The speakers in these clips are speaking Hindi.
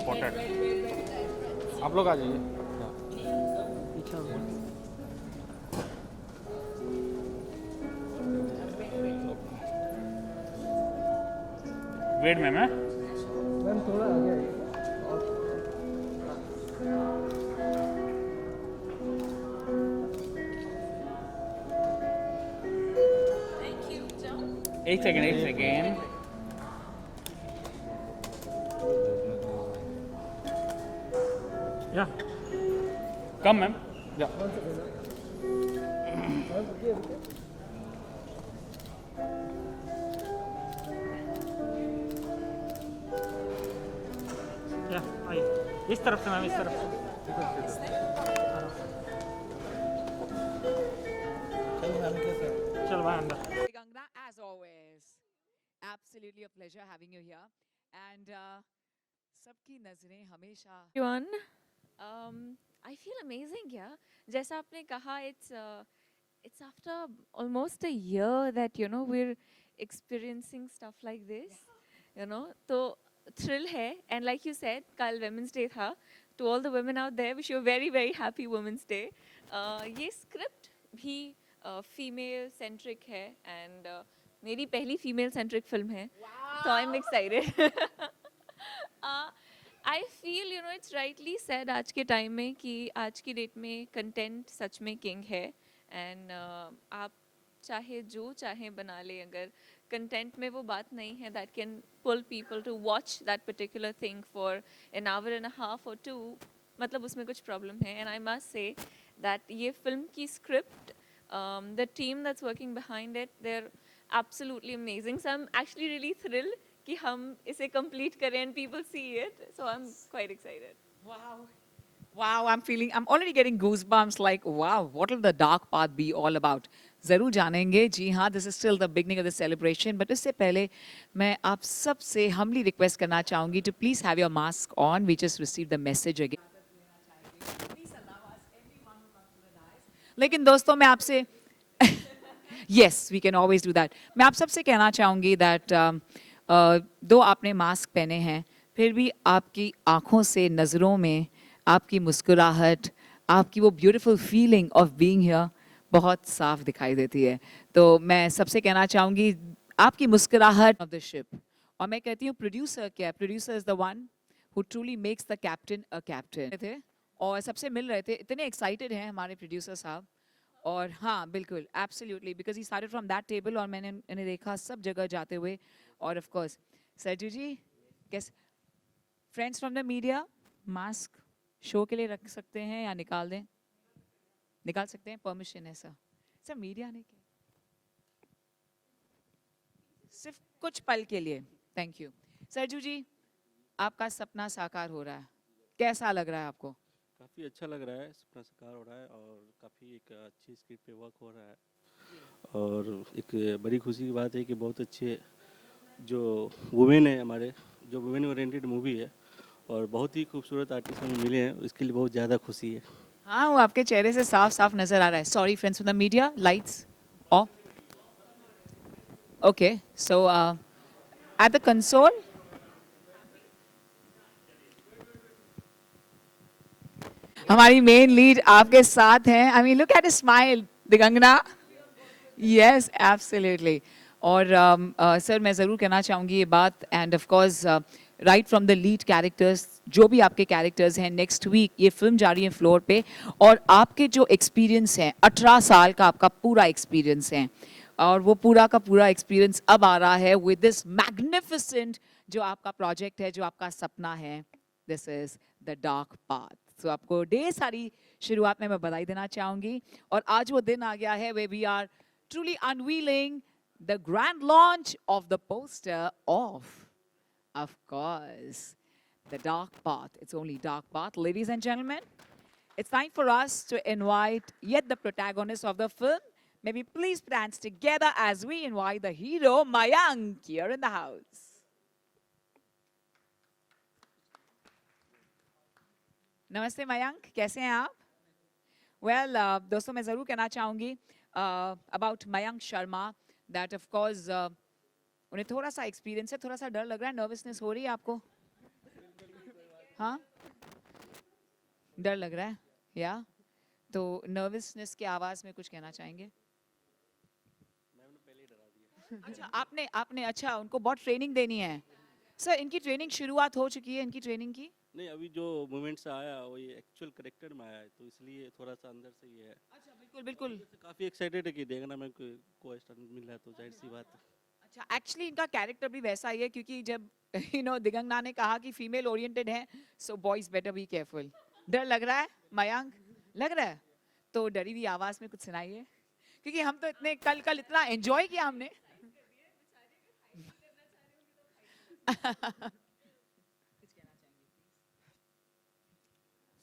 स्पॉटेड। आप लोग आ जाइए। वेट मैम है। मैम थोड़ा आगे आइए। एक सेकेंड एक सेकेंड। या कम मैम। या वन सेकेंड मैम, रुकिए रुकिए। या आइए इस तरफ से मैम, इस तरफ से। चलो मैम कैसे? चल भाई अंदर। Gangna, as always, absolutely a pleasure having you here. And सबकी नजरें हमेशा Everyone, I feel amazing, yeah. जैसा आपने कहा, it's after almost a year that we're experiencing stuff like this, तो thrill है. And like you said, कल Women's Day था. To all the women out there, wish you a very very happy Women's Day. ये script भी female centric है and मेरी पहली female centric film है, so I'm excited. I feel it's rightly said आज के टाइम में कि आज की डेट में कंटेंट सच में किंग है. एंड आप चाहे जो चाहे बना ले, अगर कंटेंट में वो बात नहीं है that can pull people to watch that particular thing for an hour and a half और टू, मतलब उसमें कुछ प्रॉब्लम है. And I must say that ये फिल्म की script, the team that's working behind it, they are absolutely amazing. So I'm actually really thrilled कि हम इसे complete करें and people see it. So I'm quite excited. Wow, I'm already getting goosebumps like, wow, what will the dark path be all about? ज़रूर जानेंगे. जी हाँ, this is still the beginning of the celebration. But इससे पहले मैं आप सब से humbly request करना चाहूँगी to please have your mask on. We just received the message again. लेकिन दोस्तों मैं आपसे yes, we can always do that. मैं आप सबसे कहना चाहूँगी that दो आपने मास्क पहने हैं, फिर भी आपकी आँखों से, नज़रों में आपकी मुस्कुराहट, आपकी वो beautiful feeling of being here बहुत साफ दिखाई देती है. तो मैं सबसे कहना चाहूँगी आपकी मुस्कुराहट ऑफ द शिप. और मैं कहती हूँ प्रोड्यूसर क्या है? Producer is the one who truly makes the captain a captain. थे और सबसे मिल रहे थे, इतने एक्साइटेड हैं हमारे प्रोड्यूसर साहब. और हाँ बिल्कुल absolutely because he started from that table और मैंने इन्हें देखा सब जगह जाते हुए. और ऑफ कोर्स सरजू जी, कैसे friends from the media, mask show के लिए रख सकते हैं या निकाल दें? निकाल सकते हैं, परमिशन है सर. सर मीडिया ने क्या, सिर्फ कुछ पल के लिए. Thank you. सरजू जी, आपका सपना साकार हो रहा है, कैसा लग रहा है आपको? काफ़ी अच्छा लग रहा है, सपना साकार हो रहा है और काफ़ी एक अच्छी स्क्रिप्ट पे वर्क हो रहा है. और एक बड़ी खुशी की बात है कि बहुत अच्छे जो वुमेन है हमारे, जो वुमेन ओरिएंटेड मूवी है और बहुत ही खूबसूरत आर्टिस्ट हमें मिले हैं, इसके लिए बहुत ज़्यादा खुशी है. हाँ, वो आपके चेहरे से साफ साफ नजर आ रहा है. Sorry friends from the media, lights off. Okay, so at the console हमारी मेन लीड आपके साथ हैं. I mean look at a smile, Digangana. Yes absolutely. और सर मैं ज़रूर कहना चाहूँगी ये बात, and of course right from the lead characters, जो भी आपके कैरेक्टर्स हैं, नेक्स्ट वीक ये फिल्म जा रही है फ्लोर पे. और आपके जो एक्सपीरियंस हैं, 18 साल का आपका पूरा एक्सपीरियंस है, और वो पूरा का पूरा एक्सपीरियंस अब आ रहा है विद दिस मैग्निफिसेंट जो आपका प्रोजेक्ट है, जो आपका सपना है. This is the dark path. तो आपको ढेर सारी शुरुआत में मैं बधाई देना चाहूँगी. और आज वो दिन आ गया है way we are truly unveiling the grand launch of the poster of course, The Dark Path. It's only Dark Path. Ladies and gentlemen, it's time for us to invite yet the protagonist of the film. May we please dance together as we invite the hero, Mayank, here in the house. नमस्ते मयंक, कैसे हैं आप? वेल दोस्तों मैं ज़रूर कहना चाहूँगी about Mayank Sharma that of course उन्हें थोड़ा सा एक्सपीरियंस है, थोड़ा सा डर लग रहा है, नर्वसनेस हो रही है आपको? हाँ, डर लग रहा है या तो नर्वसनेस के आवाज में कुछ कहना चाहेंगे? अच्छा, आपने आपने अच्छा उनको बहुत ट्रेनिंग देनी है। सर, इनकी ट्रेनिंग शुरुआत हो चुकी है, इनकी ट्रेनिंग की? नहीं, अभी जो मोमेंट्स आया वो ये एक्चुअल करेक्टर में आया है, तो इसलिए थोड़ा सा अंदर से ये है। अच्छा, बिल्कुल बिल्कुल। काफ़ी एक्साइटेड है कि देखना में को स्टार मिल रहा है, तो जाहिर सी बात है। अच्छा, एक्चुअली इनका कैरेक्टर भी वैसा ही है क्योंकि जब दिगंगना ने कहा कि फीमेल ओरिएंटेड है, so boys better be careful. डर लग रहा है मयंक? लग रहा है? तो डरी हुई आवाज में कुछ सुनाइए, क्योंकि हम तो इतने कल इतना एंजॉय किया हमने।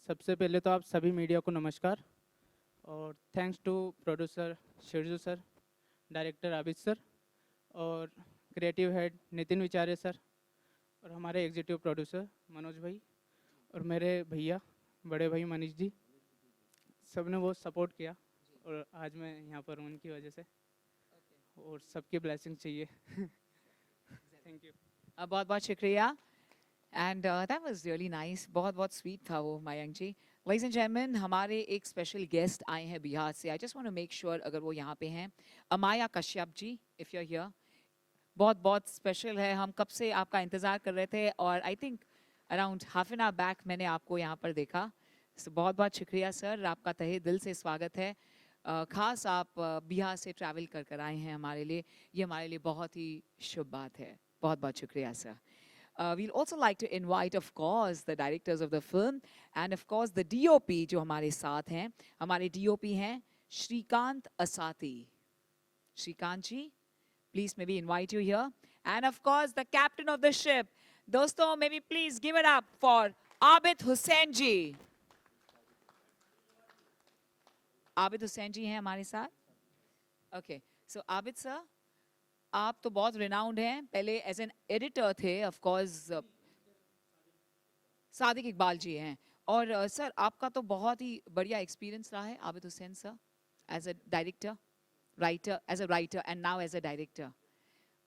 सबसे पहले तो आप सभी मीडिया को नमस्कार और thanks to producer Shirju sir, director Abid sir और creative head Nitin Vichare sir और हमारे एग्जीक्यूटिव प्रोड्यूसर मनोज भाई और मेरे भैया बड़े भाई मनीष जी, सब ने बहुत सपोर्ट किया और आज मैं यहाँ पर हूँ उनकी वजह से और सबकी ब्लेसिंग चाहिए। Thank you. बहुत बहुत शुक्रिया and that was really nice, बहुत बहुत स्वीट था वो Mayank ji. Ladies and gentleman, हमारे एक स्पेशल गेस्ट आए हैं बिहार से। I just want to make sure अगर वो यहाँ पे हैं। Amaya Kashyap ji, if you are here, बहुत बहुत स्पेशल है। हम कब से आपका इंतज़ार कर रहे थे और I think around half an hour back मैंने आपको यहाँ पर देखा। So, बहुत बहुत शुक्रिया सर, आपका तहे दिल से स्वागत है। ख़ास आप बिहार से ट्रैवल कर कर आए हैं हमारे लिए, ये हमारे लिए बहुत ही शुभ बात है। बहुत बहुत शुक्रिया sir. We'll also like to invite, of course, the directors of the film and, of course, the DOP जो हमारे साथ हैं। हमारे DOP हैं श्रीकांत असाती। श्रीकांत जी, please maybe invite you here. And, of course, the captain of the ship. दोस्तों, maybe please give it up for Abid Hussain जी। आबिद हुसैन जी हैं हमारे साथ। ओके, सो आबिद सर, आप तो बहुत रिनाउंड हैं, पहले एज एन एडिटर थे, ऑफ कोर्स सादिक इकबाल जी हैं, और सर आपका तो बहुत ही बढ़िया एक्सपीरियंस रहा है Abid Hussain sir, as a director, writer, as a writer and now as a director.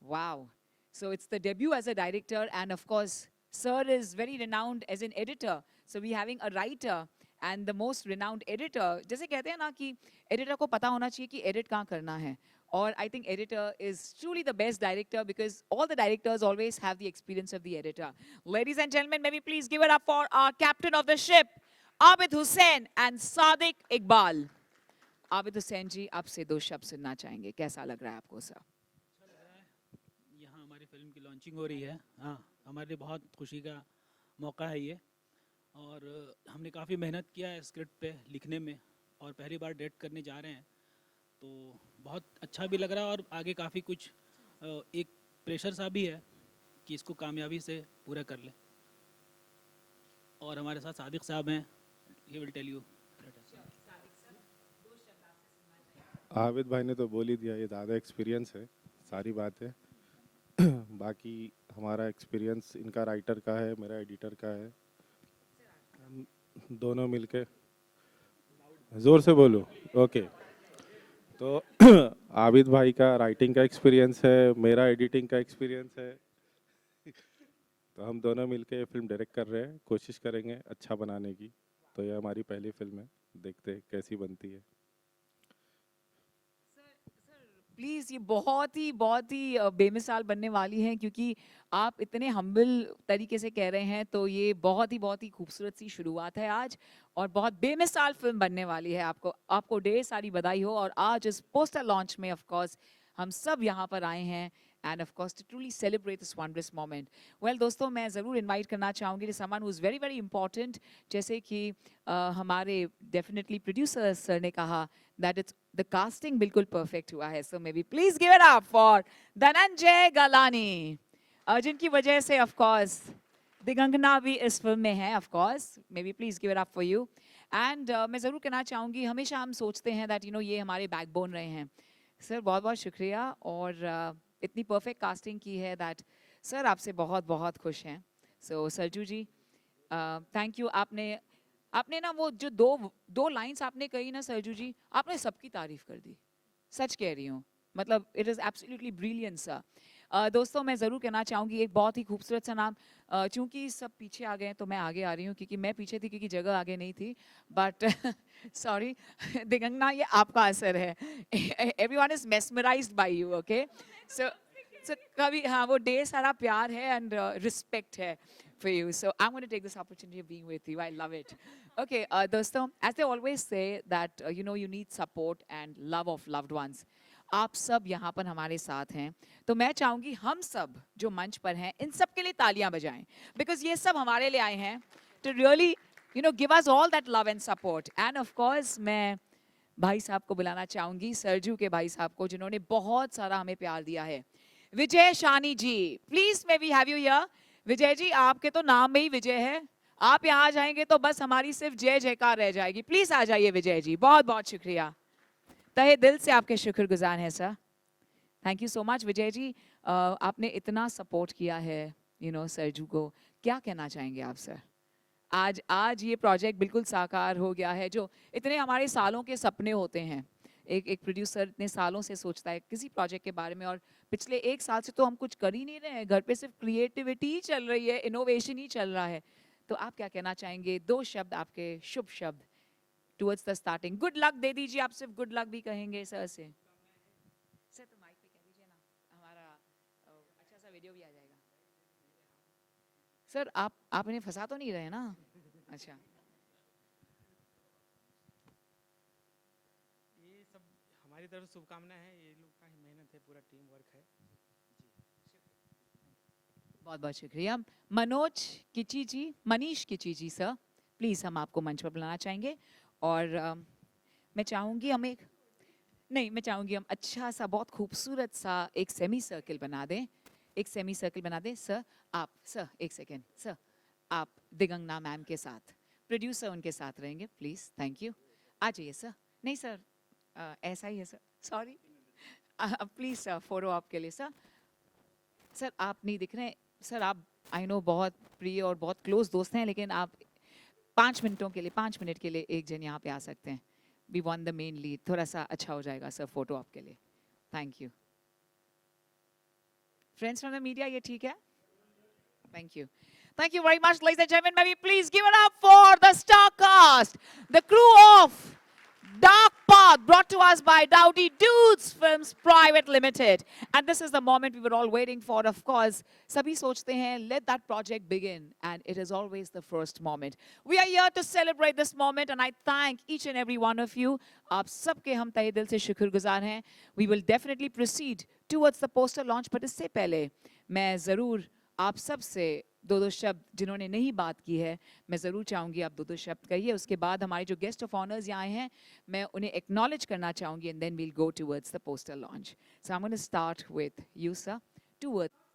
Wow, so it's the debut as a director and of course sir is very renowned as an editor, so we having a writer and the most renowned editor। जैसे कहते हैं ना कि एडिटर को पता होना चाहिए कि एडिट कहाँ करना है, और I think editor is truly the best director because all the directors always have the experience of the editor। Ladies and gentlemen, maybe please give it up for our captain of the ship, Abid Hussain and Sadiq Iqbal। Abid Hussain जी, आपसे दो शब्द सुनना चाहेंगे, कैसा लग रहा है आपको सर? यहाँ हमारी फिल्म की लॉन्चिंग हो रही है। हाँ, हमारे लिए बहुत खुशी का मौका है ये, और हमने काफ़ी मेहनत किया है स्क्रिप्ट पे लिखने में, और पहली बार डायरेक्ट करने जा रहे हैं, तो बहुत अच्छा भी लग रहा है, और आगे काफ़ी कुछ एक प्रेशर सा भी है कि इसको कामयाबी से पूरा कर ले। और हमारे साथ सादिक साहब हैं, he will tell you. Abid भाई ने तो बोल ही दिया, ये ज़्यादा एक्सपीरियंस है, सारी बात है। बाकी हमारा एक्सपीरियंस इनका राइटर का है, मेरा एडिटर का है, हम दोनों मिलके, ज़ोर से बोलो, ओके। तो आबिद भाई का राइटिंग का एक्सपीरियंस है, मेरा एडिटिंग का एक्सपीरियंस है, तो हम दोनों मिलके फिल्म डायरेक्ट कर रहे हैं, कोशिश करेंगे अच्छा बनाने की। तो ये हमारी पहली फिल्म है, देखते हैं कैसी बनती है। प्लीज़, ये बहुत ही बेमिसाल बनने वाली हैं, क्योंकि आप इतने हम्बल तरीके से कह रहे हैं, तो ये बहुत ही खूबसूरत सी शुरुआत है आज, और बहुत बेमिसाल फिल्म बनने वाली है। आपको ढेर सारी बधाई हो। और आज इस पोस्टर लॉन्च में ऑफ कोर्स हम सब यहाँ पर आए हैं, and of course to truly celebrate this wonderous moment. Well दोस्तों, मैं ज़रूर इनवाइट करना चाहूँगी someone who is very very important, जैसे कि हमारे डेफिनेटली प्रोड्यूसर सर ने कहा दैट इट्स द कास्टिंग बिल्कुल परफेक्ट हुआ है, so maybe please give it up for Dhananjay Galani, जिनकी वजह से ऑफ कोर्स दिगंगना भी इस फिल्म में है। Of course may be please give it up for you. And मैं ज़रूर कहना चाहूँगी, हमेशा हम सोचते हैं दैट ये हमारे बैकबोन रहे हैं। सर बहुत बहुत शुक्रिया, और इतनी परफेक्ट कास्टिंग की है दैट सर आपसे बहुत बहुत खुश हैं। सो सरजू जी, थैंक यू। आपने ना वो जो दो लाइंस आपने कही ना सरजू जी, आपने सबकी तारीफ कर दी, सच कह रही हूँ, मतलब it is absolutely brilliant sir. दोस्तों मैं ज़रूर कहना चाहूँगी एक बहुत ही खूबसूरत सा नाम, चूँकि सब पीछे आ गए हैं तो मैं आगे आ रही हूँ क्योंकि मैं पीछे थी क्योंकि जगह आगे नहीं थी, बट सॉरी दिगंगना ये आपका असर है, everyone is mesmerized by you, okay, so कभी हाँ वो ढेर सारा प्यार है एंड रिस्पेक्ट है for you. So I'm going to take this opportunity of being with you. I love it. Okay, दोस्तों, as they always say that you need support and love of loved ones. आप सब यहाँ पर हमारे साथ हैं, तो मैं चाहूँगी हम सब जो मंच पर हैं इन सब के लिए तालियां बजाएं, because ये सब हमारे लिए आए हैं to really give us all that love and support. And of course मैं भाई साहब को बुलाना चाहूँगी, सरजू के भाई साहब को, जिन्होंने बहुत सारा हमें प्यार दिया है, Vijay Shani ji, please may we have you here. Vijay ji, आपके तो नाम में ही विजय है, आप यहाँ आ जाएंगे तो बस हमारी सिर्फ जय जयकार रह जाएगी. प्लीज आ जाइए विजय जी, बहुत बहुत शुक्रिया, तहे दिल से आपके शुक्रगुजार हैं sir. Thank you so much Vijay ji, आपने इतना सपोर्ट किया है सरजू को, क्या कहना चाहेंगे आप सर? आज ये प्रोजेक्ट बिल्कुल साकार हो गया है, जो इतने हमारे सालों के सपने होते हैं. एक प्रोड्यूसर इतने सालों से सोचता है किसी प्रोजेक्ट के बारे में, और पिछले 1 साल से तो हम कुछ कर ही नहीं रहे हैं, घर पे सिर्फ क्रिएटिविटी ही चल रही है, इनोवेशन ही चल रहा है. तो आप क्या कहना चाहेंगे? 2 शब्द आपके, शुभ शब्द towards the starting. Good luck दे दीजिए, आप सिर्फ गुड लक भी कहेंगे सर से. सर तो माइक पे कह दीजिए ना, हमारा अच्छा सा वीडियो भी आ जाएगा. सर आप इन्हें फंसा तो नहीं रहे ना? अच्छा, ये सब हमारी तरफ से शुभकामनाएं हैं, ये लोग का ही मेहनत है, पूरा टीम वर्क है. बहुत बहुत शुक्रिया. मनोज किची जी, मनीष किची जी सर, प्लीज़ हम आपको मंच पर बुलाना चाहेंगे. और मैं चाहूँगी हम अच्छा सा बहुत खूबसूरत सा एक सेमी सर्किल बना दें. सर आप, सर एक सेकेंड सर, आप दिगंगना मैम के साथ, प्रोड्यूसर उनके साथ रहेंगे प्लीज़. Thank you. आ जाइए सर. नहीं सर, ऐसा ही है sir, sorry. Please sir, photo आपके लिए सर. सर आप नहीं दिख रहे सर, आप आई नो बहुत प्रिय और बहुत क्लोज दोस्त हैं, लेकिन आप 5 मिनट के लिए एक जन यहाँ पे आ सकते हैं. We want the main lead, थोड़ा सा अच्छा हो जाएगा सर फोटो आपके लिए. Thank you. Friends from the media, ये ठीक है? Thank you. Thank you very much, ladies and gentlemen. May we please give it up for the star cast, the crew of Dark Path, brought to us by Dowdy Dudes Films Private Limited. And this is the moment we were all waiting for, of course. Sabhi sochte hain, let that project begin. And it is always the first moment. We are here to celebrate this moment, and I thank each and every one of you. Aap sabke hum tahe dil se शुक्रगुजार hain. We will definitely proceed towards the poster launch, but इससे पहले मैं ज़रूर आप सब से 2 शब्द, जिन्होंने नहीं बात की है, मैं ज़रूर चाहूँगी आप 2 शब्द कहिए. उसके बाद हमारे जो गेस्ट ऑफ ऑनर्स यहाँ आए हैं, मैं उन्हें एक्नॉलेज करना चाहूँगी, and then we'll go towards the poster launch. So I am going to start with you sir. Towards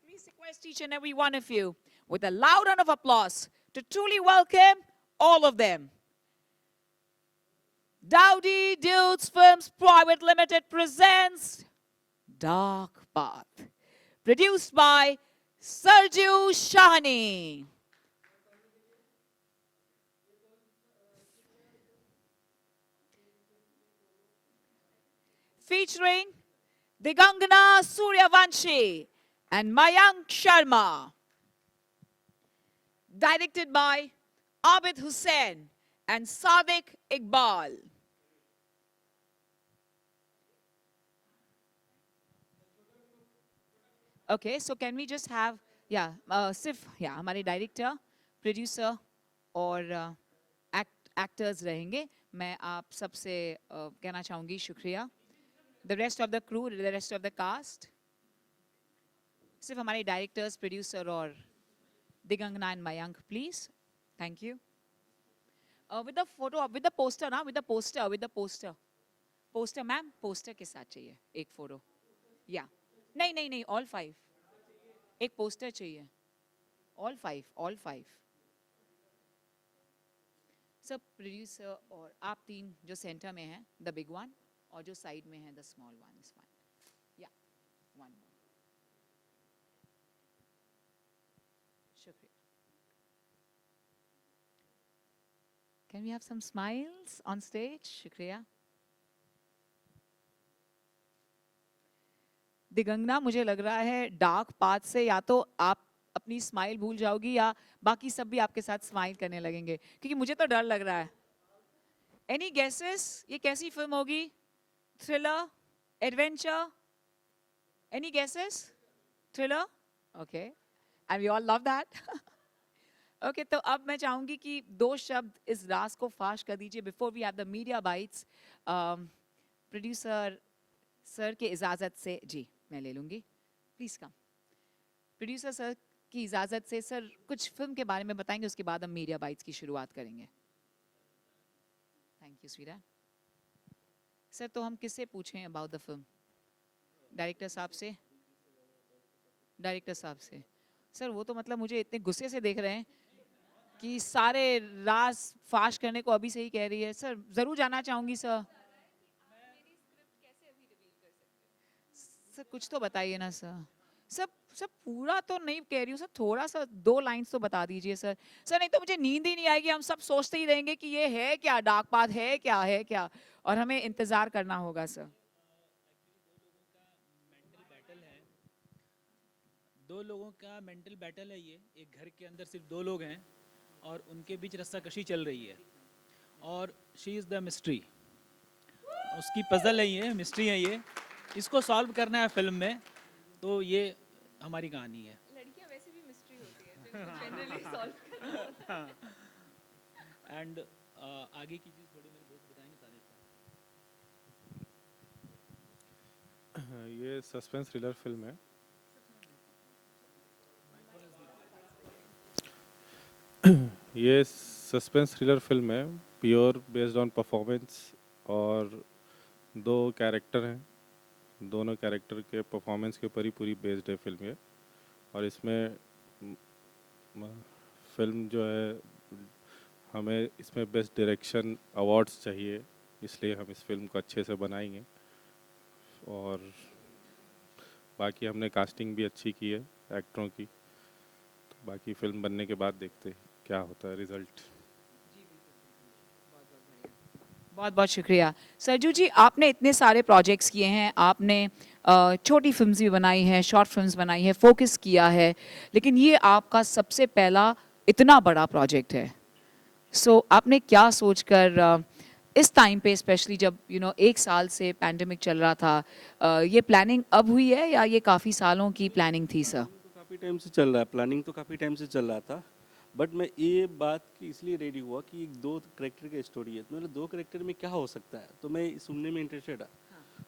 Please request each and every one of you with a loud round of applause to truly welcome all of them. Dowdy Dudes Films Private Limited presents Dark Path, produced by Sarju Shahani. Featuring Digangana Suryavanshi and Mayank Sharma. Directed by Abid Hussain and Sadiq Iqbal. Okay, so can we just have, सिर्फ हमारे डायरेक्टर, प्रोड्यूसर और एक्टर्स रहेंगे. मैं आप सबसे कहना चाहूँगी शुक्रिया. The rest of the crew, the rest of the cast. सिर्फ हमारे डायरेक्टर्स, प्रोड्यूसर और Digangana and Mayank, please. Thank you. With the photo, with the poster, ना, with the poster. Poster, ma'am, poster के साथ चाहिए एक photo. Yeah. नहीं, all 5. एक poster चाहिए. All 5. सब producer और आप 3 जो center में हैं, the big one, और जो side में हैं, the small one is fine. Yeah, one more. शुक्रिया. Can we have some smiles on stage? शुक्रिया. दिगंगना, मुझे लग रहा है डार्क पाथ से या तो आप अपनी स्माइल भूल जाओगी या बाकी सब भी आपके साथ स्माइल करने लगेंगे, क्योंकि मुझे तो डर लग रहा है. एनी गेसेस, ये कैसी फिल्म होगी? Thriller, adventure? Any guesses? Thriller? Okay, and we all love that. Okay, तो अब मैं चाहूंगी कि 2 शब्द इस राज को फाश कर दीजिए before we have the media bites. Producer sir के इजाज़त से, जी मैं ले लूँगी, प्लीज़ कम. प्रोड्यूसर सर की इजाज़त से सर कुछ फिल्म के बारे में बताएंगे, उसके बाद हम मीडिया बाइट्स की शुरुआत करेंगे. Thank you स्वीरा. सर तो हम किससे पूछें अबाउट द फिल्म? डायरेक्टर साहब से? डायरेक्टर साहब से. सर वो तो मतलब मुझे इतने गुस्से से देख रहे हैं कि सारे राज फाश करने को अभी से ही कह रही है. सर ज़रूर जानना चाहूँगी सर. सर कुछ तो बताइए ना सर. सब पूरा तो नहीं कह रही हूँ सर, थोड़ा सा 2 लाइन्स तो बता दीजिए सर. सर नहीं तो मुझे नींद ही नहीं आएगी, हम सब सोचते ही रहेंगे कि ये है क्या, डार्क पाथ है क्या, और हमें इंतजार करना होगा सर. 2 लोगों का मेंटल बैटल है ये. एक घर के अंदर सिर्फ 2 लोग हैं और उनके बीच रस्साकशी चल रही है और शी इज़ द मिस्ट्री. उसकी पजल है ये, मिस्ट्री है ये, इसको सॉल्व करना है फिल्म में. तो ये हमारी कहानी है. लड़कियां वैसे भी मिस्ट्री होती है, जनरली सॉल्व करना. एंड आगे की चीज़ थोड़ी मेरे दोस्त बताएंगे. सारे ये सस्पेंस थ्रिलर फिल्म है. ये सस्पेंस थ्रिलर फिल्म है, प्योर बेस्ड ऑन परफॉर्मेंस, और 2 कैरेक्टर हैं. दोनों कैरेक्टर के परफॉर्मेंस के ऊपर ही पूरी बेस्ड है फिल्म ये. और इसमें फिल्म जो है, हमें इसमें बेस्ट डायरेक्शन अवार्ड्स चाहिए, इसलिए हम इस फिल्म को अच्छे से बनाएंगे. और बाकी हमने कास्टिंग भी अच्छी की है एक्टरों की. तो बाकी फिल्म बनने के बाद देखते हैं क्या होता है रिजल्ट. बहुत बहुत शुक्रिया. सरजू जी, आपने इतने सारे प्रोजेक्ट्स किए हैं, आपने छोटी फिल्म्स भी बनाई हैं, शॉर्ट फिल्म्स बनाई हैं, फोकस किया है, लेकिन ये आपका सबसे पहला इतना बड़ा प्रोजेक्ट है. सो आपने क्या सोचकर इस टाइम पे, स्पेशली जब 1 साल से पैंडेमिक चल रहा था, ये प्लानिंग अब हुई है या ये काफ़ी सालों की प्लानिंग थी सर? काफ़ी टाइम से चल रहा है, प्लानिंग तो काफ़ी टाइम से चल रहा था. बट मैं ये बात की इसलिए रेडी हुआ कि 2 करेक्टर की स्टोरी है, तो मतलब 2 करेक्टर में क्या हो सकता है, तो मैं सुनने में इंटरेस्टेड था.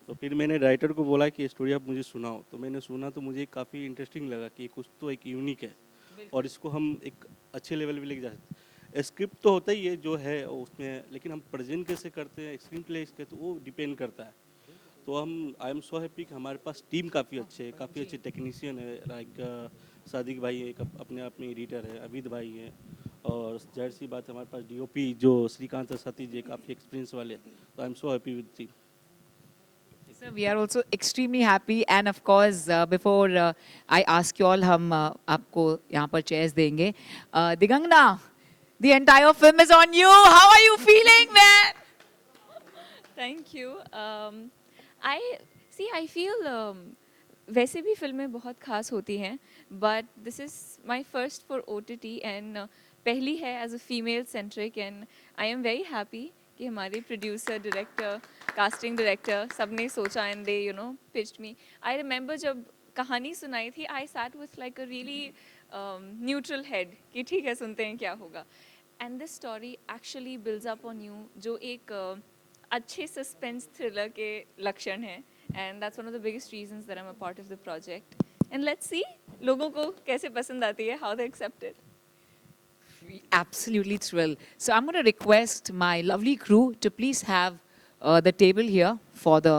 तो फिर मैंने राइटर को बोला कि स्टोरी आप मुझे सुनाओ. तो मैंने सुना तो मुझे काफ़ी इंटरेस्टिंग लगा कि कुछ तो एक यूनिक है और इसको हम एक अच्छे लेवल पे लेके जा सकते हैं. स्क्रिप्ट तो होता ही है जो है उसमें, लेकिन हम प्रेजेंट कैसे करते हैं, स्क्रीन प्ले इसके, तो वो डिपेंड करता है. तो हम आई एम सो हैप्पी कि हमारे पास टीम काफ़ी अच्छे है, काफ़ी अच्छे टेक्नीशियन है, लाइक सादिक भाई है, एक अपने आप में एडिटर है, अविद भाई है, और जाहिर सी बात है हमारे पास डीओपी जो श्रीकांत सती जी काफ़ी एक्सपीरियंस वाले, तो I am so happy with team. Sir, we are also extremely happy, and of course, before I ask you all, हम आपको यहाँ पर chairs देंगे. Digangna, the entire film is on you. How are you feeling, man? Thank you I feel वैसे भी फिल्में बहुत खास होती हैं but this is my first for O T T and पहली है as a female centric and I am very happy कि हमारे प्रोड्यूसर डायरेक्टर कास्टिंग डायरेक्टर सब ने सोचा and they pitched me. I remember जब कहानी सुनाई थी I sat with like a really neutral head कि ठीक है सुनते हैं क्या होगा. And this story actually builds up on you जो एक अच्छे सस्पेंस थ्रिलर के लक्षण हैं and that's one of the biggest reasons that I am a part of the project and let's see लोगों को कैसे पसंद आती है, how they accept it. Absolutely thrilled. So I'm going to request my lovely crew to please have the table here for the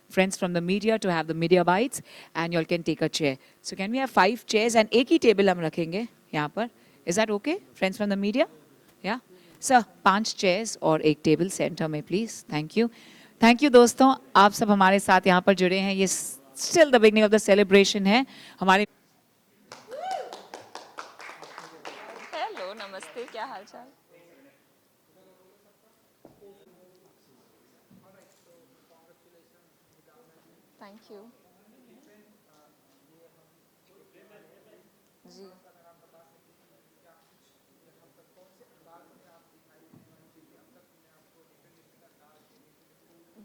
friends from the media to have the media bites, and you all can take a chair. So can we have 5 chairs and एक ही table हम रखेंगे यहाँ पर? Is that okay, friends from the media? Yeah. Sir, 5 chairs और एक table center में please. Thank you. Thank you दोस्तों, आप सब हमारे साथ यहाँ पर जुड़े हैं. ये still the beginning of the celebration है. हमारे हेलो नमस्ते, क्या हाल चाल. थैंक यू जी.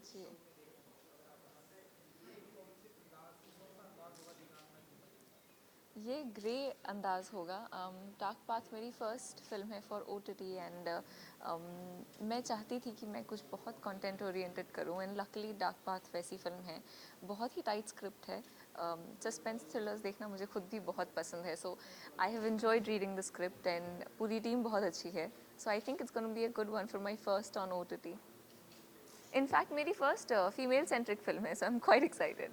जी ये ग्रे अंदाज होगा. डार्क पाथ मेरी फर्स्ट फिल्म है for O T T and मैं चाहती थी कि मैं कुछ बहुत कंटेंट ओरिएंटेड करूं एंड लकली डार्क पाथ वैसी फिल्म है. बहुत ही टाइट स्क्रिप्ट है. सस्पेंस थ्रिलर्स देखना मुझे खुद भी बहुत पसंद है, so I have enjoyed reading the script and पूरी टीम बहुत अच्छी है, so I think it's gonna be a good one for my first on O T T. In fact मेरी फर्स्ट फीमेल सेंट्रिक फिल्म है, so I am quite excited.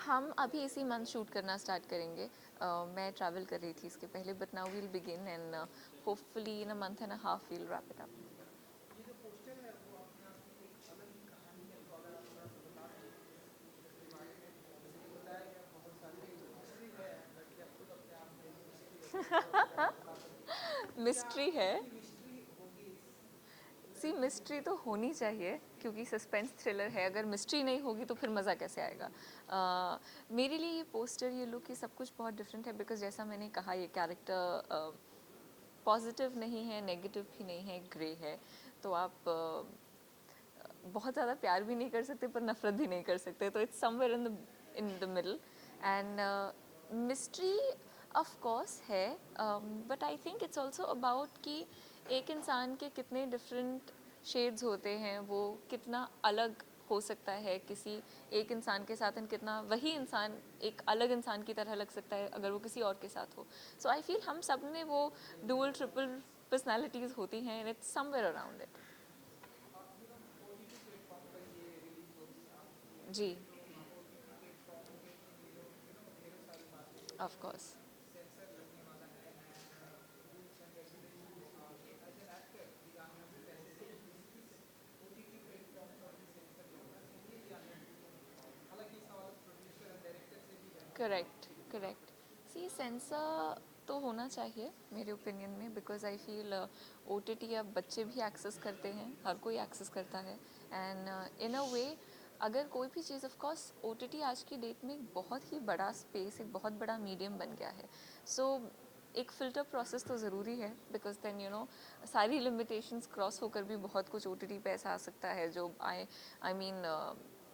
हम अभी इसी मंथ शूट करना स्टार्ट करेंगे. मैं ट्रैवल कर रही थी इसके पहले but now we'll begin and hopefully in a month and a half we'll wrap it up. Mystery है. सी मिस्ट्री तो होनी चाहिए क्योंकि सस्पेंस थ्रिलर है. अगर मिस्ट्री नहीं होगी तो फिर मज़ा कैसे आएगा. मेरे लिए ये पोस्टर, ये लुक, ये सब कुछ बहुत डिफरेंट है बिकॉज जैसा मैंने कहा ये कैरेक्टर पॉजिटिव नहीं है, नेगेटिव भी नहीं है, ग्रे है. तो आप बहुत ज़्यादा प्यार भी नहीं कर सकते पर नफरत भी नहीं कर सकते. तो it's somewhere in the middle and mystery of course है but I think it's also about कि एक इंसान के कितने डिफरेंट शेड्स होते हैं, वो कितना अलग हो सकता है किसी एक इंसान के साथ एंड कितना वही इंसान एक अलग इंसान की तरह लग सकता है अगर वो किसी और के साथ हो. सो आई फील हम सब में वो डुअल ट्रिपल पर्सनालिटीज़ होती हैं and it's somewhere around it. जी of course. Correct correct. See censor तो होना चाहिए मेरे ओपिनियन में because I feel O T T अब बच्चे भी एक्सेस करते हैं, हर कोई एक्सेस करता है एंड इन अ वे अगर कोई भी चीज़ of course O T T आज की डेट में एक बहुत ही बड़ा स्पेस, एक बहुत बड़ा मीडियम बन गया है. सो एक फ़िल्टर प्रोसेस तो ज़रूरी है बिकॉज देन सारी लिमिटेशंस क्रॉस होकर भी बहुत कुछ ओ टी टी पे ऐसा आ सकता है जो I mean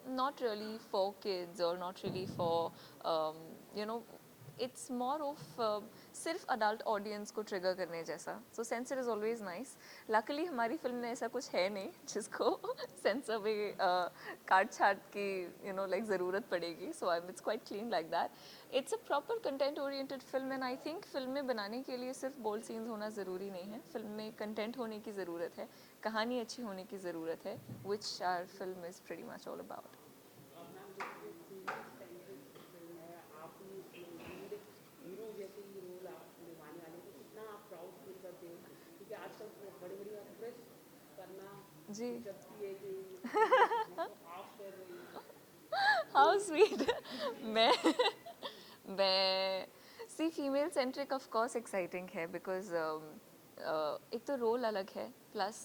not really for kids or not really for it's more of सिर्फ अडल्ट ऑडियंस को ट्रिगर करने जैसा. So censor is always nice. Luckily हमारी फिल्म में ऐसा कुछ है नहीं जिसको सेंसर में काट छाट की लाइक ज़रूरत पड़ेगी. So it's quite clean like that. It's a proper content oriented film and I think film में बनाने के लिए सिर्फ बोल्ड सीन्स होना ज़रूरी नहीं है. फिल्म में कंटेंट होने की ज़रूरत है, कहानी अच्छी होने की ज़रूरत है, which our film is pretty much all about. जी हाउ स्वीट. मैं सी female centric of course exciting है बिकॉज एक तो रोल अलग है, प्लस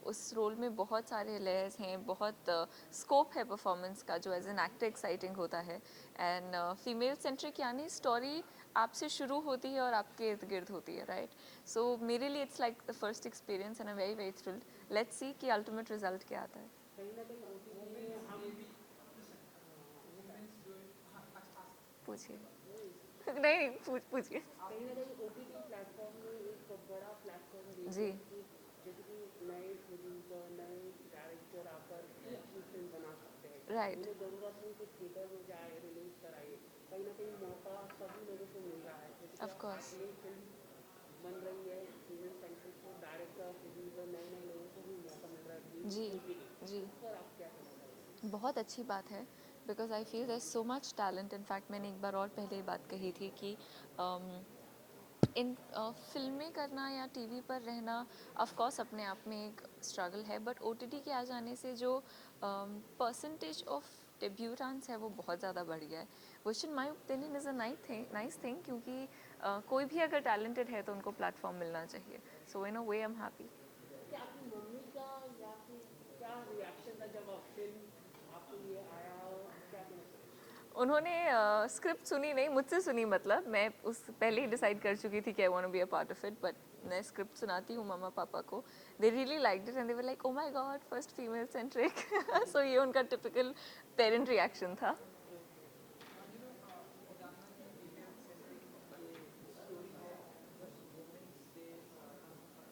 उस रोल में बहुत सारे लेयर्स हैं, बहुत स्कोप है परफॉर्मेंस का जो एज एन एक्टर एक्साइटिंग होता है. एंड फीमेल सेंट्रिक यानी स्टोरी आपसे शुरू होती है और आपके इर्द गिर्द होती है, राइट. सो मेरे लिए it's like the first experience and I very very thrilled. Let's see कि अल्टीमेट रिजल्ट क्या आता है. पूछिए. नहीं पूछिए. जी राइट. Of course. जी जी बहुत अच्छी बात है because I feel there so much talent. In fact मैंने एक बार और पहले ही बात कही थी कि इन फिल्में करना या टीवी पर रहना ऑफ कोर्स अपने आप में एक स्ट्रगल है, बट ओटीटी के आ जाने से जो परसेंटेज ऑफ डेब्यूटेंट्स है वो बहुत ज़्यादा बढ़ गया है, which in my opinion is a nice thing. क्योंकि कोई भी अगर टैलेंटेड है तो उनको प्लेटफॉर्म मिलना चाहिए. सो इन अ वे आई एम हैप्पी. उन्होंने स्क्रिप्ट सुनी नहीं, मुझसे सुनी. मतलब मैं उस पहले ही डिसाइड कर चुकी थी कि I want to be a part of it, but मैं स्क्रिप्ट सुनाती हूँ मम्मा पापा को. They really liked it and they were like oh my god first female centric. So ये उनका टिपिकल पेरेंट रिएक्शन था.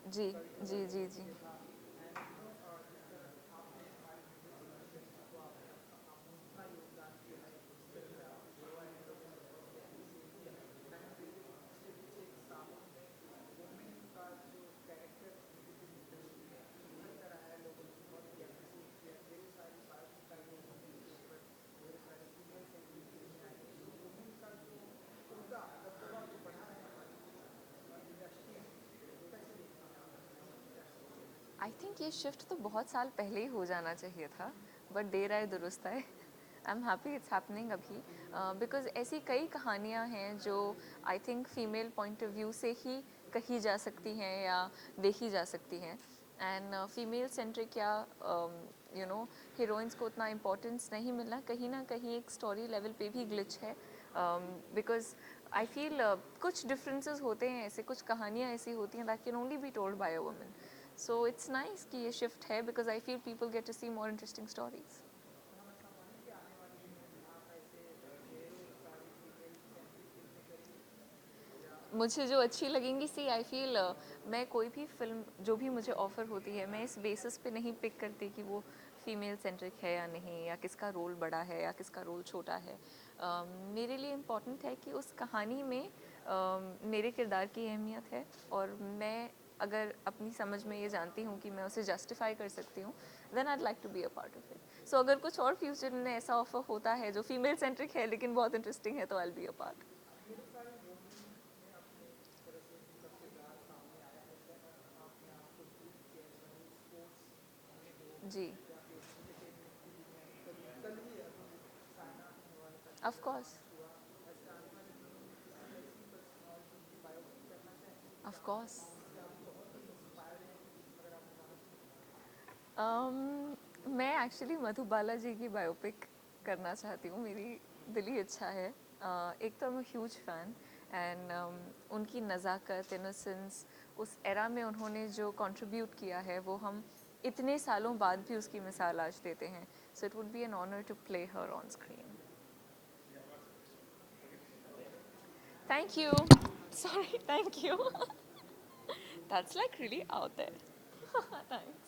जी जी जी जी आई थिंक ये शिफ्ट तो बहुत साल पहले ही हो जाना चाहिए था, बट देर आए दुरुस्त आए. I am happy it's happening अभी, बिकॉज ऐसी कई कहानियाँ हैं जो I think female point of view से ही कही जा सकती हैं या देखी जा सकती हैं. एंड फीमेल सेंट्रिक या हीरोइंस को उतना इम्पोर्टेंस नहीं मिलना कहीं ना कहीं एक स्टोरी लेवल पे भी ग्लिच है. बिकॉज आई फील कुछ डिफरेंसेस होते हैं ऐसे, कुछ कहानियाँ ऐसी होती हैं that can only be told by a woman. So it's nice कि ये shift है because I feel people get to see more interesting stories. मुझे जो अच्छी लगेंगी सी आई फील मैं कोई भी फिल्म जो भी मुझे ऑफ़र होती है मैं इस बेसिस पे नहीं पिक करती कि वो फीमेल सेंट्रिक है या नहीं, या किसका रोल बड़ा है या किसका रोल छोटा है. मेरे लिए इम्पॉर्टेंट है कि उस कहानी में मेरे किरदार की अहमियत है और मैं अगर अपनी समझ में ये जानती हूँ कि मैं उसे जस्टिफाई कर सकती हूँ, then I like to be a part of it. So अगर कुछ और फ्यूचर में ऐसा ऑफर होता है जो फीमेल सेंट्रिक है लेकिन बहुत इंटरेस्टिंग है तो I will be a part. जी ऑफ कोर्स ऑफ कोर्स. मैं एक्चुअली मधुबाला जी की बायोपिक करना चाहती हूँ, मेरी दिली इच्छा है. एक तो मैं ह्यूज फ़ैन एंड उनकी नज़ाकत, इनोसेंस, उस एरा में उन्होंने जो कंट्रीब्यूट किया है वो हम इतने सालों बाद भी उसकी मिसाल आज देते हैं. So it would be an honour to play her on screen. Thank you. Sorry, thank you. That's like really out there. Thanks.